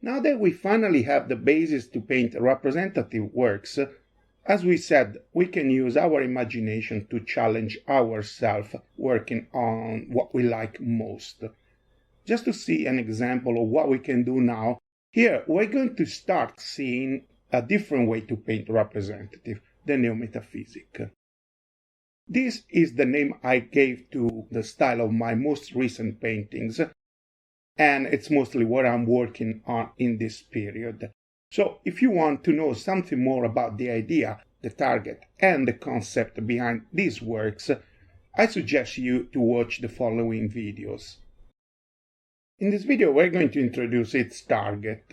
Now that we finally have the basis to paint representative works, as we said, we can use our imagination to challenge ourselves working on what we like most. Just to see an example of what we can do now, here we're going to start seeing a different way to paint representative, the Neo-metaphysic. This is the name I gave to the style of my most recent paintings, and it's mostly what I'm working on in this period. So if you want to know something more about the idea, the target, and the concept behind these works, I suggest you to watch the following videos. In this video, we're going to introduce its target.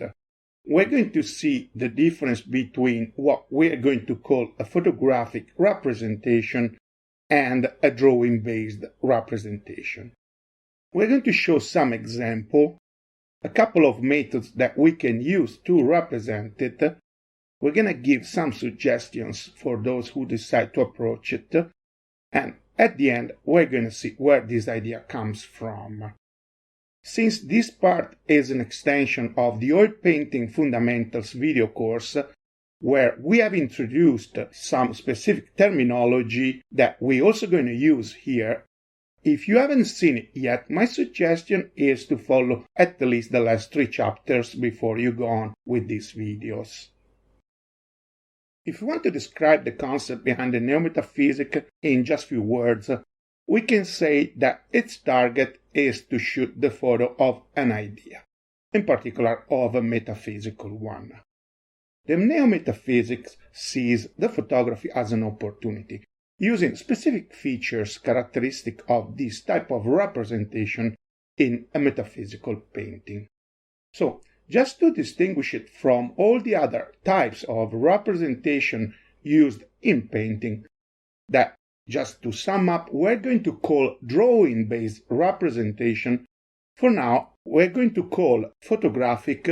We're going to see the difference between what we're going to call a photographic representation and a drawing-based representation. We're going to show some examples, a couple of methods that we can use to represent it. We're going to give some suggestions for those who decide to approach it. And at the end, we're going to see where this idea comes from. Since this part is an extension of the Oil Painting Fundamentals video course, where we have introduced some specific terminology that we're also going to use here, if you haven't seen it yet, my suggestion is to follow at least the last 3 chapters before you go on with these videos. If you want to describe the concept behind the Neo-metaphysic in just a few words, we can say that its target is to shoot the photo of an idea, in particular of a metaphysical one. The Neo-metaphysics sees the photography as an opportunity, using specific features characteristic of this type of representation in a metaphysical painting. So, just to distinguish it from all the other types of representation used in painting, that, just to sum up, we're going to call drawing-based representation, for now we're going to call photographic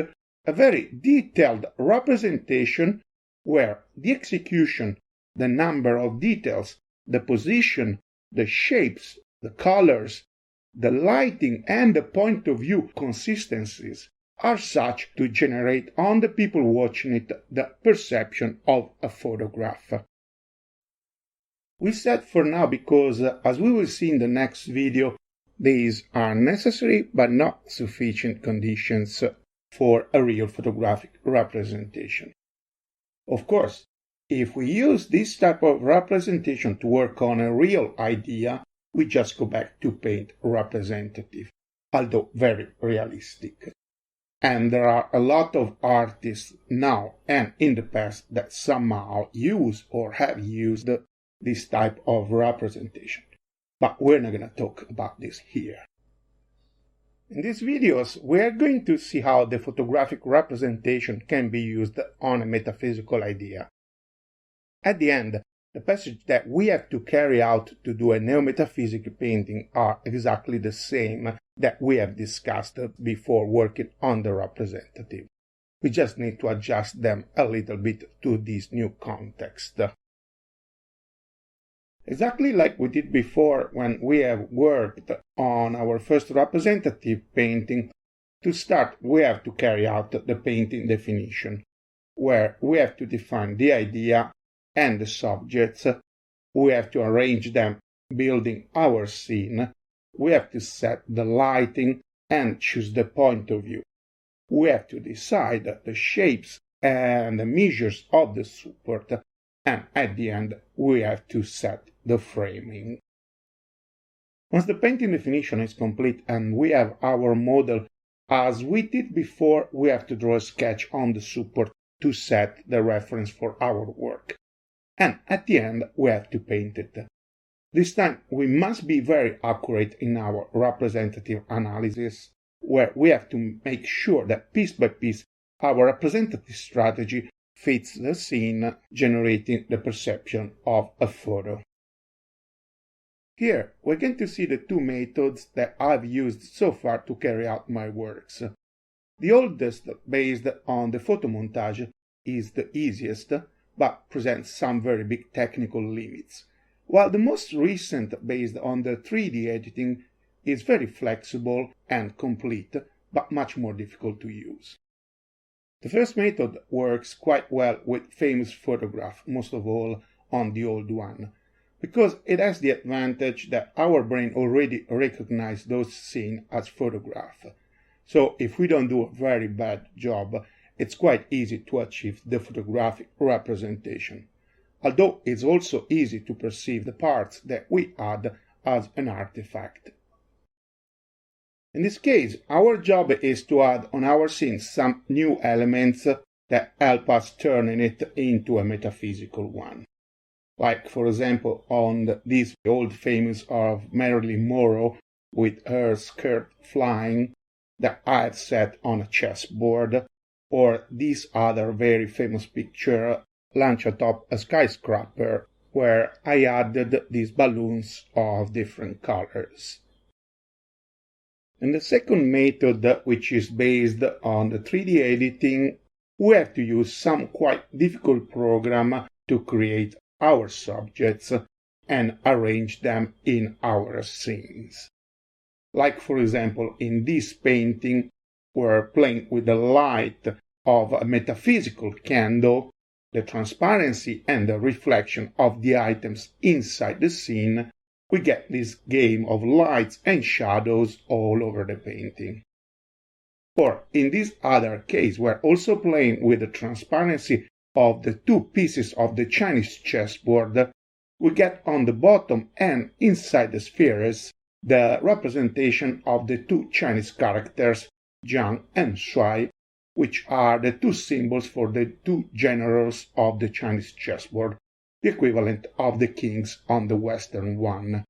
a very detailed representation where the execution, the number of details, the position, the shapes, the colors, the lighting, and the point of view consistencies are such to generate on the people watching it the perception of a photograph. We said for now because, as we will see in the next video, these are necessary but not sufficient conditions for a real photographic representation. Of course, if we use this type of representation to work on a real idea, we just go back to paint representative, although very realistic. And there are a lot of artists now and in the past that somehow use or have used this type of representation. But we're not going to talk about this here. In these videos, we are going to see how the photographic representation can be used on a metaphysical idea. At the end, the passage that we have to carry out to do a neo-metaphysic painting are exactly the same that we have discussed before working on the representative. We just need to adjust them a little bit to this new context. Exactly like we did before when we have worked on our first representative painting, to start we have to carry out the painting definition, where we have to define the idea and the subjects, we have to arrange them building our scene, we have to set the lighting and choose the point of view. We have to decide the shapes and the measures of the support, and at the end we have to set the framing. Once the painting definition is complete and we have our model, as we did before, we have to draw a sketch on the support to set the reference for our work. And at the end we have to paint it. This time we must be very accurate in our representative analysis, where we have to make sure that piece by piece our representative strategy fits the scene, generating the perception of a photo. Here we're going to see the 2 methods that I've used so far to carry out my works. The oldest, based on the photomontage, is the easiest, but presents some very big technical limits. while the most recent, based on the 3D editing, is very flexible and complete, but much more difficult to use. The first method works quite well with famous photographs, most of all on the old one, because it has the advantage that our brain already recognizes those scenes as photographs. So if we don't do a very bad job, it's quite easy to achieve the photographic representation, although it's also easy to perceive the parts that we add as an artifact. In this case, our job is to add on our scene some new elements that help us turning it into a metaphysical one. Like, for example, on this old famous of Marilyn Monroe with her skirt flying that I had set on a chessboard, or this other very famous picture launched atop a skyscraper where I added these balloons of different colors. In the second method, which is based on the 3D editing, we have to use some quite difficult program to create our subjects and arrange them in our scenes. Like, for example, in this painting, we're playing with the light of a metaphysical candle, the transparency and the reflection of the items inside the scene. We get this game of lights and shadows all over the painting. Or in this other case, we're also playing with the transparency of the two pieces of the Chinese chessboard. We get on the bottom and inside the spheres the representation of the two Chinese characters, Jiang and Shui, which are the two symbols for the two generals of the Chinese chessboard, the equivalent of the kings on the Western one.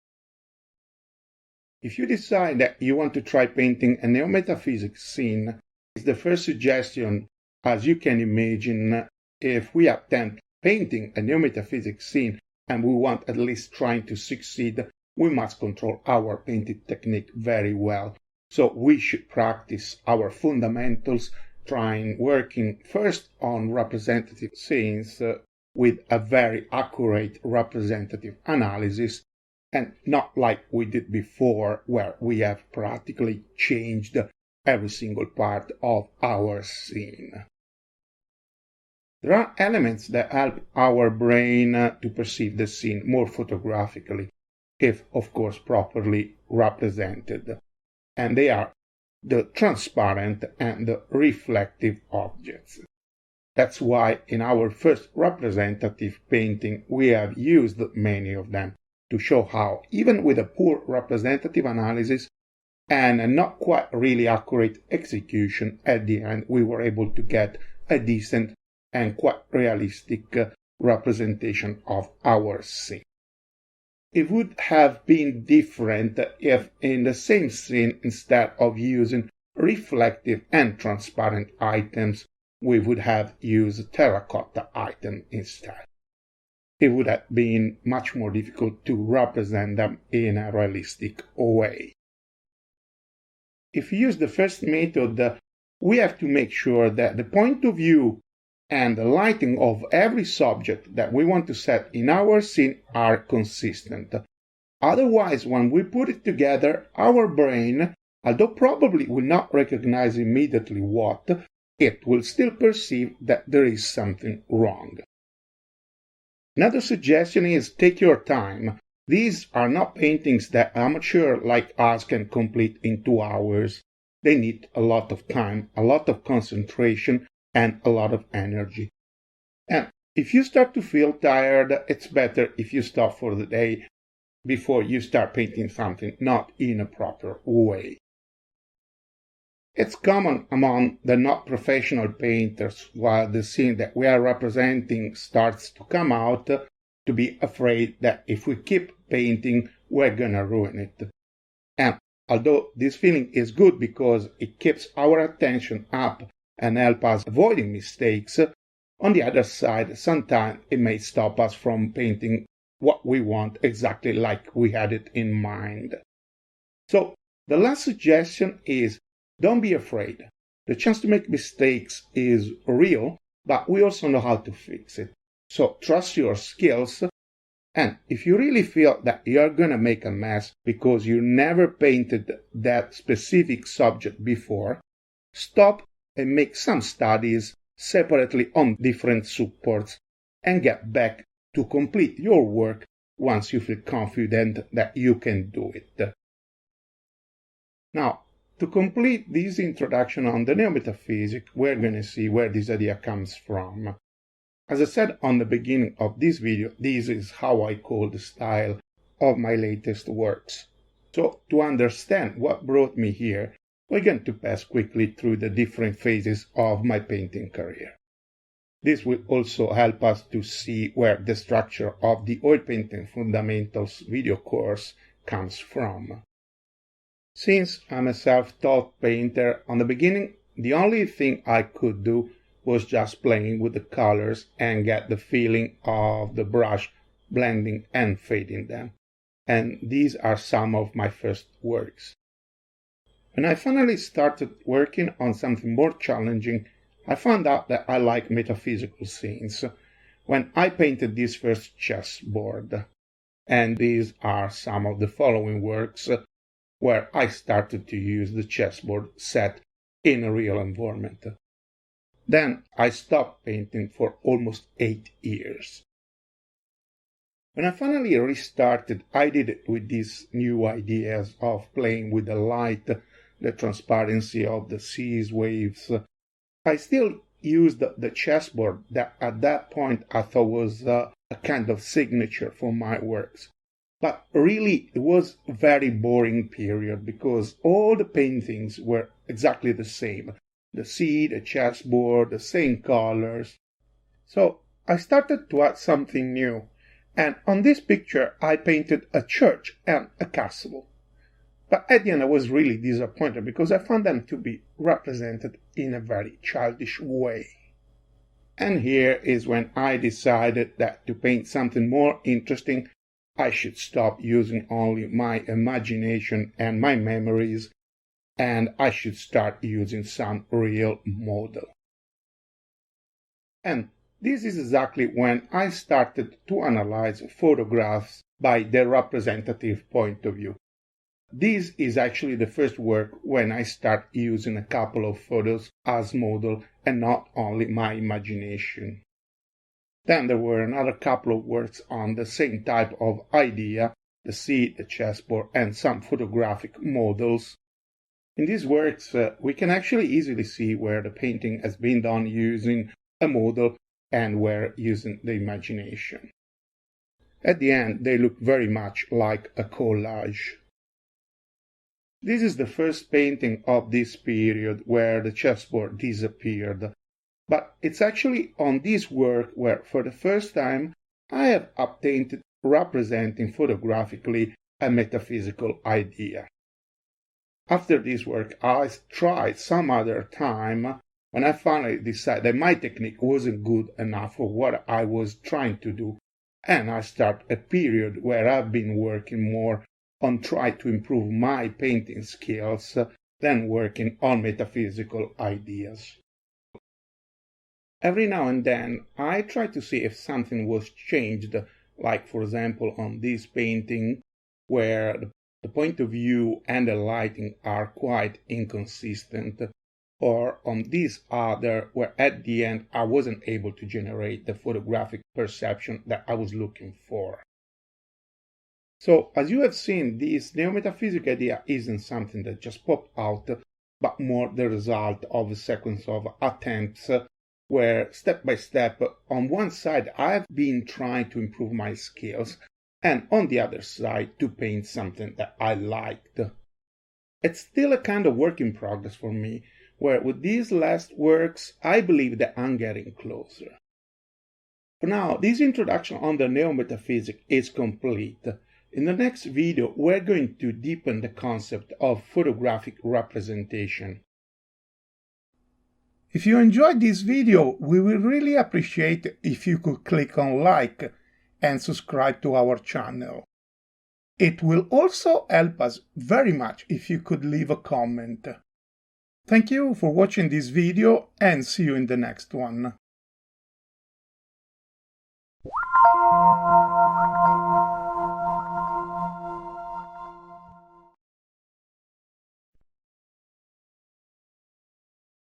If you decide that you want to try painting a neo-metaphysics scene, the first suggestion, as you can imagine, if we attempt painting a neo-metaphysics scene and we want at least trying to succeed, we must control our painting technique very well. So we should practice our fundamentals, working first on representative scenes with a very accurate representative analysis, and not like we did before, where we have practically changed every single part of our scene. There are elements that help our brain to perceive the scene more photographically, if of course properly represented, and they are the transparent and the reflective objects. That's why in our first representative painting we have used many of them to show how, even with a poor representative analysis and a not quite really accurate execution, at the end we were able to get a decent and quite realistic representation of our scene. It would have been different if in the same scene, instead of using reflective and transparent items, we would have used terracotta items instead. It would have been much more difficult to represent them in a realistic way. If we use the first method, we have to make sure that the point of view and the lighting of every subject that we want to set in our scene are consistent. Otherwise, when we put it together, our brain, although probably will not recognize immediately what, it will still perceive that there is something wrong. Another suggestion is take your time. These are not paintings that amateurs like us can complete in 2 hours. They need a lot of time, a lot of concentration, and a lot of energy. And if you start to feel tired, it's better if you stop for the day before you start painting something not in a proper way. It's common among the not professional painters, while the scene that we are representing starts to come out, to be afraid that if we keep painting, we're gonna ruin it. And although this feeling is good because it keeps our attention up and help us avoiding mistakes, on the other side, sometimes it may stop us from painting what we want exactly like we had it in mind. So the last suggestion is don't be afraid. The chance to make mistakes is real, but we also know how to fix it. So trust your skills And if you really feel that you're gonna make a mess because you never painted that specific subject before, stop and make some studies separately on different supports and get back to complete your work once you feel confident that you can do it. Now, to complete this introduction on the Neo-metaphysic, we're going to see where this idea comes from. As I said on the beginning of this video, this is how I call the style of my latest works. So, to understand what brought me here, we're going to pass quickly through the different phases of my painting career. This will also help us to see where the structure of the Oil Painting Fundamentals video course comes from. Since I'm a self-taught painter, on the beginning, the only thing I could do was just playing with the colors and get the feeling of the brush blending and fading them. And these are some of my first works. When I finally started working on something more challenging, I found out that I like metaphysical scenes when I painted this first chessboard. And these are some of the following works where I started to use the chessboard set in a real environment. Then I stopped painting for almost 8 years. When I finally restarted, I did it with these new ideas of playing with the light, the transparency of the seas waves. I still used the chessboard that at that point I thought was a kind of signature for my works. But really, it was a very boring period because all the paintings were exactly the same. The sea, the chessboard, the same colors. So I started to add something new. And on this picture, I painted a church and a castle. But at the end, I was really disappointed because I found them to be represented in a very childish way. And here is when I decided that to paint something more interesting, I should stop using only my imagination and my memories, and I should start using some real model. And this is exactly when I started to analyze photographs by their representative point of view. This is actually the first work when I start using a couple of photos as model and not only my imagination. Then there were another couple of works on the same type of idea, the sea, the chessboard, and some photographic models. In these works, we can actually easily see where the painting has been done using a model and where using the imagination. At the end, they look very much like a collage. This is the first painting of this period where the chessboard disappeared. But it's actually on this work where, for the first time, I have obtained representing photographically a metaphysical idea. After this work, I tried some other time when I finally decided that my technique wasn't good enough for what I was trying to do, and I start a period where I've been working more on trying to improve my painting skills than working on metaphysical ideas. Every now and then, I try to see if something was changed, like for example on this painting, where the point of view and the lighting are quite inconsistent, or on this other, where at the end I wasn't able to generate the photographic perception that I was looking for. So, as you have seen, this neo-metaphysic idea isn't something that just popped out, but more the result of a sequence of attempts where step by step, on one side I've been trying to improve my skills, and on the other side to paint something that I liked. It's still a kind of work in progress for me, where with these last works I believe that I'm getting closer. For now, this introduction on the neo-metaphysic is complete. In the next video, we're going to deepen the concept of photographic representation. If you enjoyed this video, we will really appreciate if you could click on like and subscribe to our channel. It will also help us very much if you could leave a comment. Thank you for watching this video and see you in the next one.